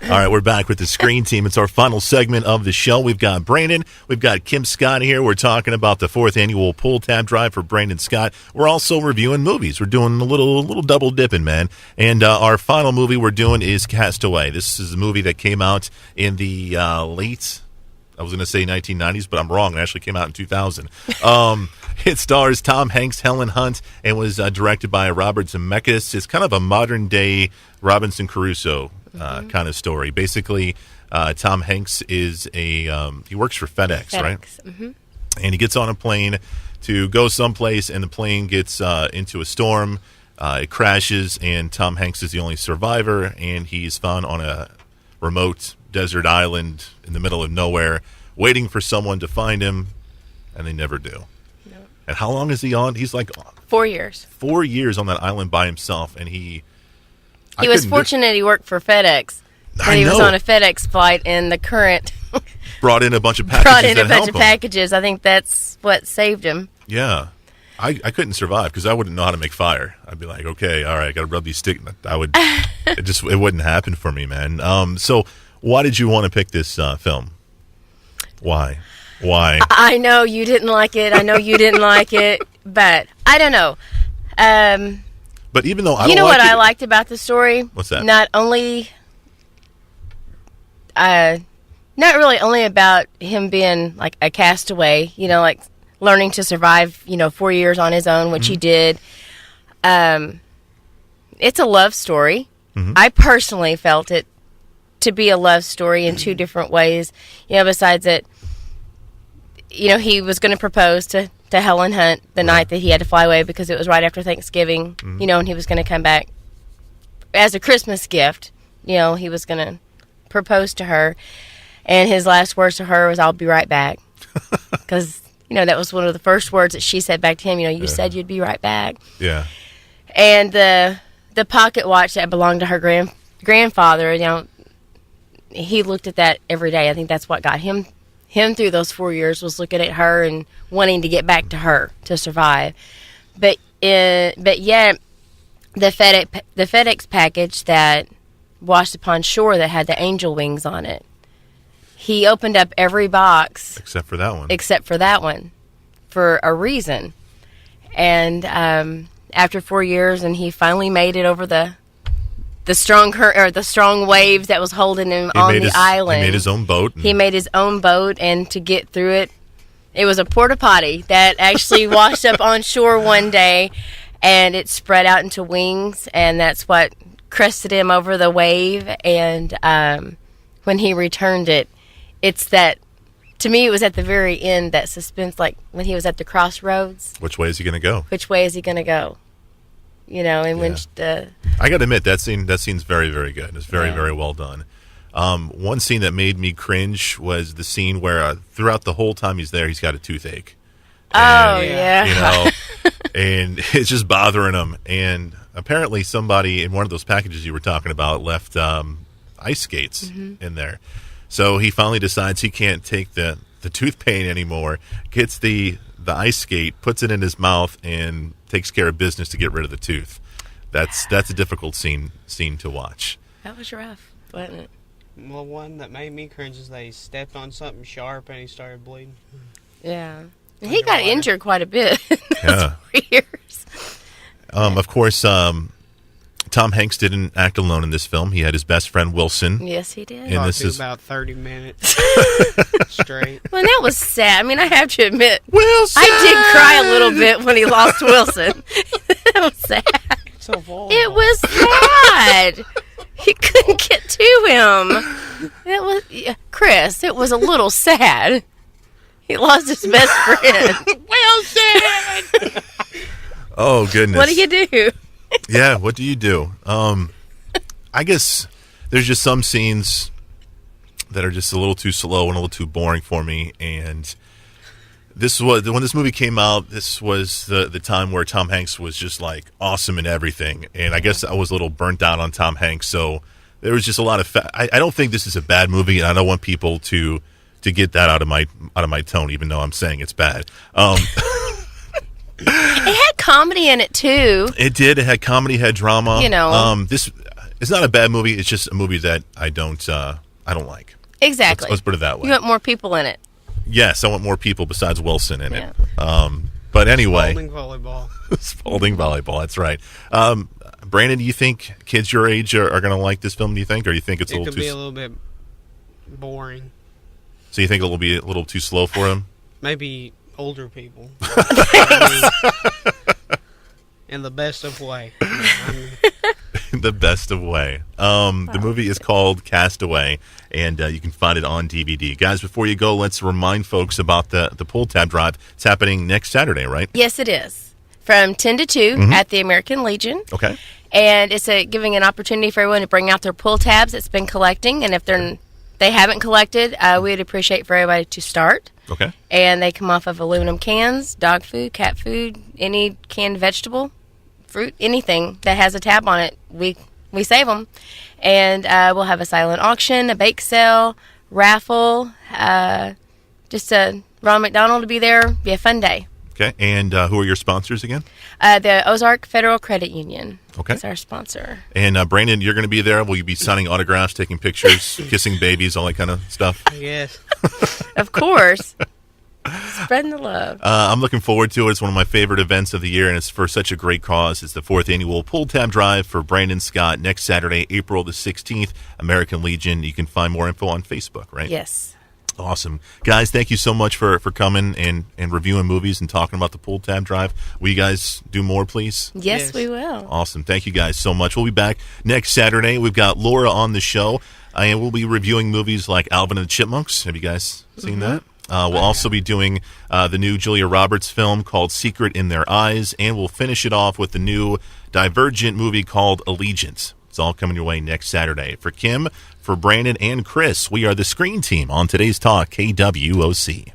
All right, we're back with the Screen Team. It's our final segment of the show. We've got Brandon. We've got Kim Scott here. We're talking about the 4th annual Pull Tab Drive for Brandon Scott. We're also reviewing movies. We're doing a little double dipping, man. And our final movie we're doing is Castaway. This is a movie that came out in the late, I was going to say 1990s, but I'm wrong. It actually came out in 2000. It stars Tom Hanks, Helen Hunt, and was directed by Robert Zemeckis. It's kind of a modern-day Robinson Crusoe kind of story. Basically, Tom Hanks is he works for FedEx, right? Mm-hmm. And he gets on a plane to go someplace, and the plane gets into a storm. It crashes, and Tom Hanks is the only survivor, and he's found on a remote desert island in the middle of nowhere, waiting for someone to find him, and they never do. No. And how long is he on? He's like 4 years. 4 years on that island by himself, and he was fortunate he worked for FedEx. But he was on a FedEx flight, and the current brought in a bunch of packages. I think that's what saved him. Yeah. I couldn't survive because I wouldn't know how to make fire. I'd be like, okay, all right, I got to rub these sticks. It wouldn't happen for me, man. So why did you want to pick this film? Why? I know you didn't like it. But I don't know. But even though I liked about the story? What's that? Not really only about him being like a castaway, like learning to survive, 4 years on his own, which he did. It's a love story. Mm-hmm. I personally felt it to be a love story in two different ways. Besides that, he was going to propose to Helen Hunt the night that he had to fly away because it was right after Thanksgiving, and he was going to come back as a Christmas gift. He was going to propose to her, and his last words to her was, "I'll be right back," because that was one of the first words that she said back to him. You said you'd be right back. Yeah. And the pocket watch that belonged to her grandfather, he looked at that every day. I think that's what got him through those 4 years, was looking at her and wanting to get back to her to survive. But yet the FedEx package that washed upon shore that had the angel wings on it, he opened up every box except for that one for a reason. And after 4 years, and he finally made it over the strong waves that was holding him on the island. He made his own boat. And to get through it, it was a porta potty that actually washed up on shore one day, and it spread out into wings, and that's what crested him over the wave. And when he returned it, it's that, to me, it was at the very end, that suspense, like when he was at the crossroads. Which way is he going to go? When I got to admit, that scene's very, very good. It's very, very well done. One scene that made me cringe was the scene where throughout the whole time he's there, he's got a toothache. And, and it's just bothering him. And apparently somebody in one of those packages you were talking about left ice skates in there. So he finally decides he can't take the tooth pain anymore, gets the ice skate, puts it in his mouth, and takes care of business to get rid of the tooth. That's a difficult scene to watch. That was rough, wasn't it? Well, one that made me cringe is they stepped on something sharp and he started bleeding. Yeah. He got injured quite a bit in those 4 years. Of course, Tom Hanks didn't act alone in this film. He had his best friend Wilson. Yes, he did. And this is about 30 minutes straight. Well, that was sad. I mean, I have to admit, Wilson! I did cry a little bit when he lost Wilson. That was sad. So vulnerable. It was sad. He couldn't get to him. Chris, it was a little sad. He lost his best friend. Wilson! Oh, goodness. What do you do? Yeah, what do you do? I guess there's just some scenes that are just a little too slow and a little too boring for me. And when this movie came out, this was the time where Tom Hanks was just like awesome in everything. And I guess I was a little burnt out on Tom Hanks, so there was just a lot of. I don't think this is a bad movie, and I don't want people to get that out of my tone, even though I'm saying it's bad. It had comedy in it too. It did. It had comedy, had drama. You know, this It's not a bad movie. It's just a movie that I don't like. Exactly. Let's put it that way. You want more people in it. Yes, I want more people besides Wilson in Yeah. it. But anyway. Spalding volleyball. Spalding volleyball, that's right. Brandon, do you think kids your age are going to like this film, do you think? Or do you think it's It a little could be a too... little bit boring. So you think it'll be a little too slow for them? Maybe older people. In the best of way. The best of way. The movie is called Castaway, and you can find it on DVD. Guys, before you go, let's remind folks about the pull tab drive. It's happening next Saturday, right? Yes, it is. From 10 to 2 at the American Legion. Okay. And it's giving an opportunity for everyone to bring out their pull tabs that's been collecting. And if they haven't collected, we'd appreciate for everybody to start. Okay. And they come off of aluminum cans, dog food, cat food, any canned vegetable, fruit, anything that has a tab on it, we save them. And we'll have a silent auction, a bake sale, raffle, just Ronald McDonald to be there. Be a fun day. Okay. And who are your sponsors again? The Ozark Federal Credit Union Okay. is our sponsor. And Brandon, you're going to be there. Will you be signing autographs, taking pictures, kissing babies, all that kind of stuff? Yes. Of course. Spreading the love. I'm looking forward to it. It's one of my favorite events of the year, and it's for such a great cause. It's the 4th annual Pull Tab Drive for Brandon Scott next Saturday, April the 16th, American Legion. You can find more info on Facebook, right? Yes. Awesome. Guys, thank you so much for coming and reviewing movies and talking about the Pull Tab Drive. Will you guys do more, please? Yes, we will. Awesome. Thank you guys so much. We'll be back next Saturday. We've got Laura on the show, and we'll be reviewing movies like Alvin and the Chipmunks. Have you guys seen that? We'll also be doing the new Julia Roberts film called Secret in Their Eyes, and we'll finish it off with the new Divergent movie called Allegiance. It's all coming your way next Saturday. For Kim, for Brandon, and Chris, we are the Screen Team on today's Talk, KWOC.